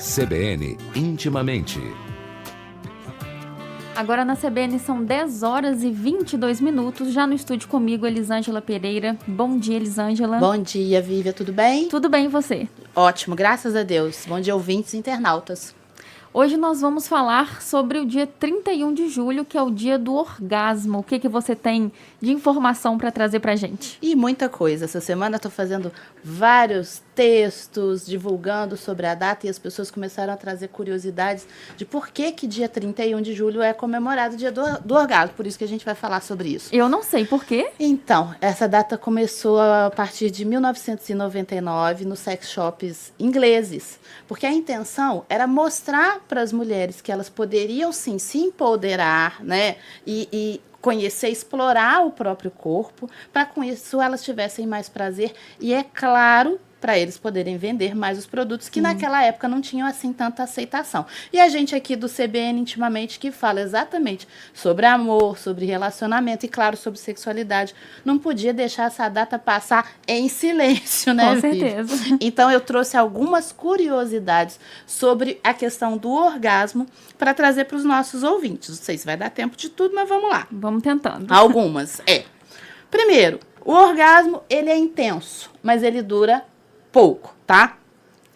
CBN Intimamente. Agora na CBN são 10 horas e 22 minutos, já no estúdio comigo, Elisângela Pereira. Bom dia, Elisângela. Bom dia, Vívia, tudo bem? Tudo bem, e você? Ótimo, graças a Deus. Bom dia, ouvintes e internautas. Hoje nós vamos falar sobre o dia 31 de julho, que é o dia do orgasmo. O que você tem de informação para trazer para a gente? E muita coisa. Essa semana eu estou fazendo vários textos, divulgando sobre a data, e as pessoas começaram a trazer curiosidades de por que dia 31 de julho é comemorado o dia do orgasmo. Por isso que a gente vai falar sobre isso. Eu não sei por quê. Então, essa data começou a partir de 1999 nos sex shops ingleses, porque a intenção era mostrar para as mulheres que elas poderiam sim se empoderar, né, e conhecer, explorar o próprio corpo, para com isso elas tivessem mais prazer e, é claro, para eles poderem vender mais os produtos que naquela época não tinham assim tanta aceitação. E a gente aqui do CBN Intimamente, que fala exatamente sobre amor, sobre relacionamento e, claro, sobre sexualidade, não podia deixar essa data passar em silêncio, né, Com certeza. Vivi? Então eu trouxe algumas curiosidades sobre a questão do orgasmo para trazer para os nossos ouvintes. Não sei se vai dar tempo de tudo, mas vamos lá. Vamos tentando. Algumas, Primeiro, o orgasmo, ele é intenso, mas ele dura pouco, tá?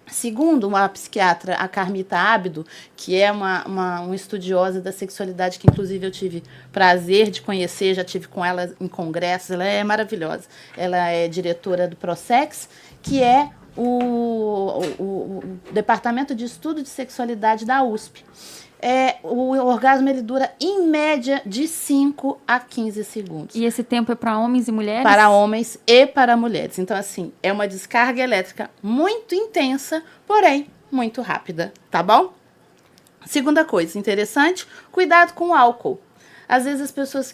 Segundo uma psiquiatra, a Carmita Ábido, que é uma estudiosa da sexualidade, que inclusive eu tive prazer de conhecer, já tive com ela em congressos, ela é maravilhosa. Ela é diretora do Prosex, que é o Departamento de Estudo de Sexualidade da USP. O orgasmo, ele dura, em média, de 5 a 15 segundos. E esse tempo é para homens e mulheres? Para homens e para mulheres. Então, assim, é uma descarga elétrica muito intensa, porém, muito rápida, tá bom? Segunda coisa interessante, cuidado com o álcool. Às vezes as pessoas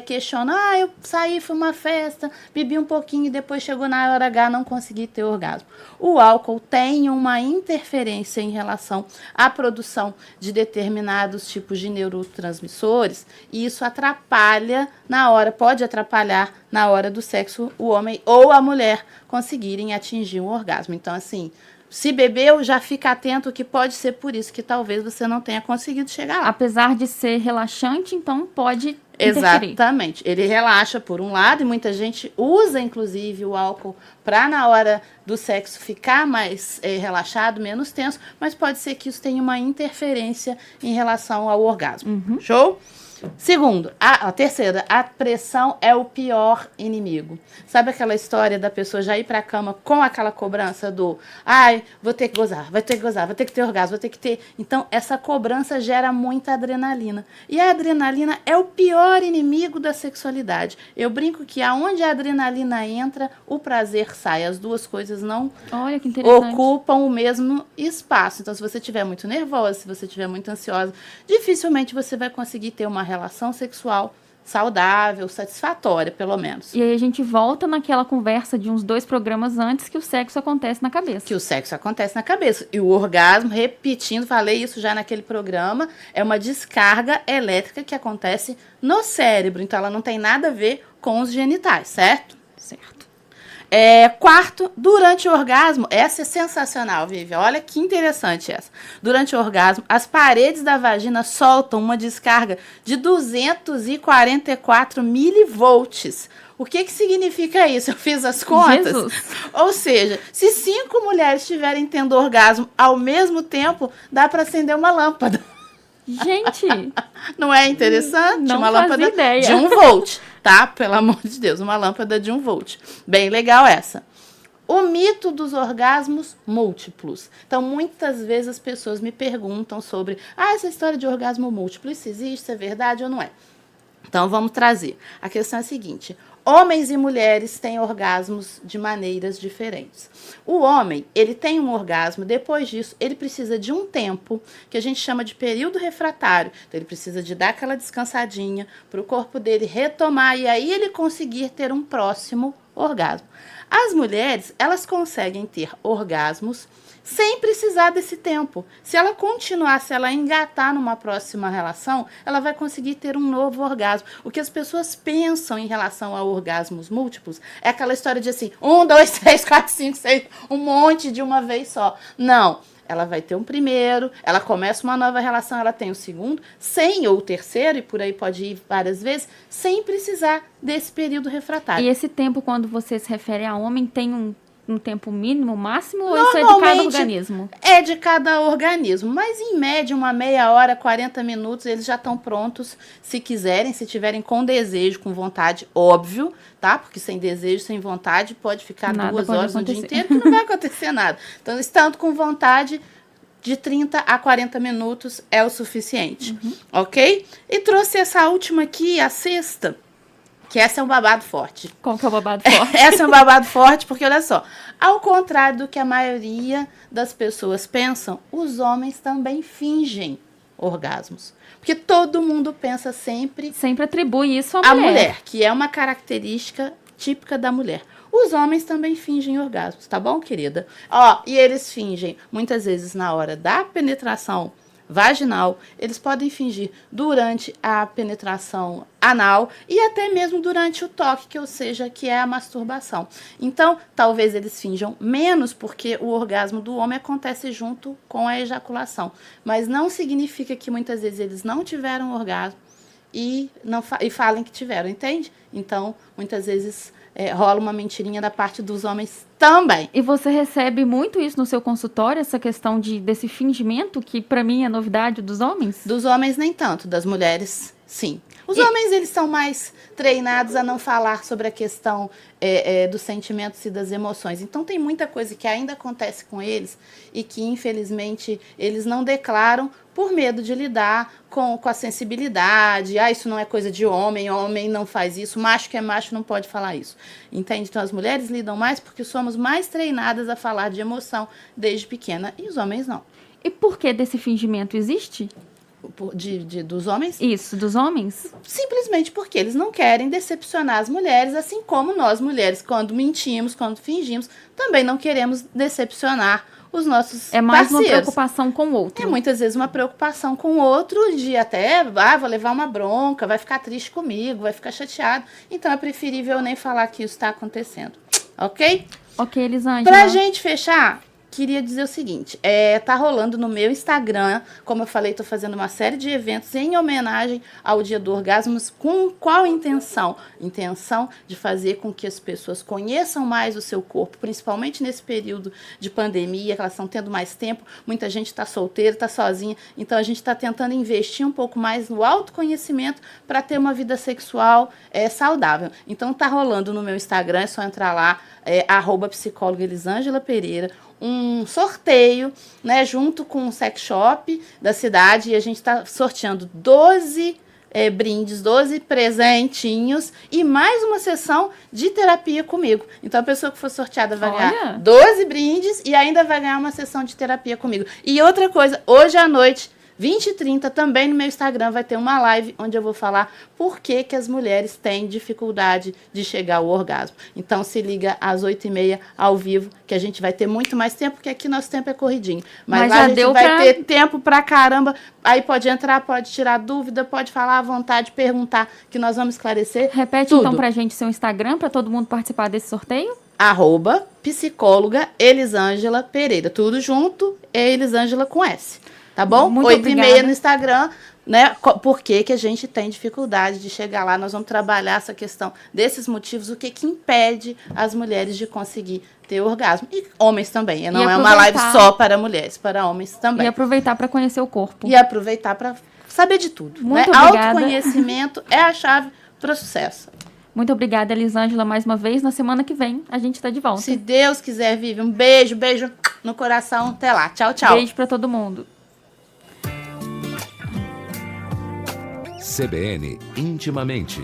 questionam, eu saí, fui uma festa, bebi um pouquinho e depois chegou na hora H, não consegui ter orgasmo. O álcool tem uma interferência em relação à produção de determinados tipos de neurotransmissores, e isso atrapalha pode atrapalhar na hora do sexo o homem ou a mulher conseguirem atingir um orgasmo. Então, assim, se bebeu, já fica atento que pode ser por isso que talvez você não tenha conseguido chegar lá. Apesar de ser relaxante, então pode interferir. Exatamente. Ele relaxa por um lado e muita gente usa, inclusive, o álcool para, na hora do sexo, ficar mais relaxado, menos tenso, mas pode ser que isso tenha uma interferência em relação ao orgasmo. Show? Segundo, a terceira, a pressão é o pior inimigo. Sabe aquela história da pessoa já ir para a cama com aquela cobrança do vou ter que gozar, vou ter que ter orgasmo, vou ter que ter... Então, essa cobrança gera muita adrenalina. E a adrenalina é o pior inimigo da sexualidade. Eu brinco que aonde a adrenalina entra, o prazer sai. As duas coisas não ocupam o mesmo espaço. Então, se você estiver muito nervosa, se você estiver muito ansiosa, dificilmente você vai conseguir ter uma relação sexual saudável, satisfatória, pelo menos. E aí a gente volta naquela conversa de uns 2 programas antes, que o sexo acontece na cabeça. Que o sexo acontece na cabeça. E o orgasmo, repetindo, falei isso já naquele programa, é uma descarga elétrica que acontece no cérebro. Então, ela não tem nada a ver com os genitais, certo? Certo. Quarto, durante o orgasmo, essa é sensacional, Vivi. Olha que interessante essa. Durante o orgasmo, as paredes da vagina soltam uma descarga de 244 milivolts. O que significa isso? Eu fiz as contas. Jesus. Ou seja, se 5 mulheres estiverem tendo orgasmo ao mesmo tempo, dá para acender uma lâmpada. Gente! Não é interessante? Não uma fazia lâmpada ideia. de 1 volt, tá? Pelo amor de Deus, uma lâmpada de 1 volt. Bem legal essa. O mito dos orgasmos múltiplos. Então, muitas vezes as pessoas me perguntam sobre essa história de orgasmo múltiplo, isso existe, isso é verdade ou não é? Então, vamos trazer. A questão é a seguinte: homens e mulheres têm orgasmos de maneiras diferentes. O homem, ele tem um orgasmo, depois disso, ele precisa de um tempo, que a gente chama de período refratário. Então, ele precisa de dar aquela descansadinha para o corpo dele retomar e aí ele conseguir ter um próximo orgasmo. As mulheres, elas conseguem ter orgasmos sem precisar desse tempo. Se ela continuar, se ela engatar numa próxima relação, ela vai conseguir ter um novo orgasmo. O que as pessoas pensam em relação a orgasmos múltiplos é aquela história de assim, 1, 2, 3, 4, 5, 6, um monte de uma vez só. Não. ela vai ter um primeiro, ela começa uma nova relação, ela tem o segundo, sem ou o terceiro, e por aí pode ir várias vezes, sem precisar desse período refratário. E esse tempo, quando você se refere a homem, tem um tempo mínimo, máximo, ou isso é de cada Normalmente, organismo? É de cada organismo, mas em média, uma meia hora, 40 minutos, eles já estão prontos, se quiserem, se tiverem com desejo, com vontade, óbvio, tá? Porque sem desejo, sem vontade, pode ficar Nada 2 pode horas no dia acontecer. inteiro, que não vai acontecer nada. Então, estando com vontade, de 30 a 40 minutos é o suficiente, ok? E trouxe essa última aqui, a sexta, que essa é um babado forte. Qual que é o babado forte? Essa é um babado forte, porque olha só, ao contrário do que a maioria das pessoas pensam, os homens também fingem orgasmos. Porque todo mundo pensa sempre Sempre atribui isso à a mulher. mulher, que é uma característica típica da mulher. Os homens também fingem orgasmos, tá bom, querida? Ó, e eles fingem muitas vezes na hora da penetração vaginal, eles podem fingir durante a penetração anal e até mesmo durante o toque, que é a masturbação. Então, talvez eles finjam menos, porque o orgasmo do homem acontece junto com a ejaculação. Mas não significa que muitas vezes eles não tiveram orgasmo e falem que tiveram, entende? Então, muitas vezes rola uma mentirinha da parte dos homens também. E você recebe muito isso no seu consultório, essa questão desse fingimento, que pra mim é novidade dos homens? Dos homens nem tanto, das mulheres sim. Os homens, eles são mais treinados a não falar sobre a questão dos sentimentos e das emoções. Então, tem muita coisa que ainda acontece com eles e que, infelizmente, eles não declaram por medo de lidar com a sensibilidade. Ah, isso não é coisa de homem não faz isso, macho que é macho não pode falar isso. Entende? Então, as mulheres lidam mais porque somos mais treinadas a falar de emoção desde pequena e os homens não. E por que desse fingimento existe? Dos homens? Isso, dos homens? Simplesmente porque eles não querem decepcionar as mulheres, assim como nós mulheres, quando mentimos, quando fingimos, também não queremos decepcionar os nossos É mais parceiros. uma preocupação com o outro. É muitas vezes uma preocupação com o outro, de até, vou levar uma bronca, vai ficar triste comigo, vai ficar chateado. Então é preferível eu nem falar que isso está acontecendo, ok? Ok, Elisângela. Pra gente fechar, queria dizer o seguinte, tá rolando no meu Instagram, como eu falei, tô fazendo uma série de eventos em homenagem ao Dia do Orgasmo, com qual intenção? Intenção de fazer com que as pessoas conheçam mais o seu corpo, principalmente nesse período de pandemia, que elas estão tendo mais tempo, muita gente está solteira, está sozinha, então a gente está tentando investir um pouco mais no autoconhecimento para ter uma vida sexual saudável. Então tá rolando no meu Instagram, é só entrar lá, @psicóloga Elisângela Pereira, um sorteio, né, junto com o sex shop da cidade, e a gente está sorteando 12 brindes, 12 presentinhos e mais uma sessão de terapia comigo. Então, a pessoa que for sorteada vai ganhar 12 brindes e ainda vai ganhar uma sessão de terapia comigo. E outra coisa, hoje à noite, 20h30, também no meu Instagram vai ter uma live onde eu vou falar por que as mulheres têm dificuldade de chegar ao orgasmo. Então se liga às 8h30 ao vivo, que a gente vai ter muito mais tempo, porque aqui nosso tempo é corridinho. Mas lá a gente vai ter tempo pra caramba. Aí pode entrar, pode tirar dúvida, pode falar à vontade, perguntar, que nós vamos esclarecer. Repete tudo. Então pra gente seu Instagram, pra todo mundo participar desse sorteio. @psicóloga Elisângela Pereira. Tudo junto, Elisângela com S. Tá bom? Muito 8h30 no Instagram, né? Por que a gente tem dificuldade de chegar lá? Nós vamos trabalhar essa questão desses motivos, o que impede as mulheres de conseguir ter orgasmo. E homens também. Não é uma live só para mulheres, para homens também. E aproveitar para conhecer o corpo. E aproveitar para saber de tudo. Muito né? obrigada. Autoconhecimento é a chave para o sucesso. Muito obrigada, Elisângela, mais uma vez. Na semana que vem, a gente está de volta. Se Deus quiser, Vivi. Um beijo no coração. Até lá. Tchau, tchau. Beijo para todo mundo. CBN Intimamente.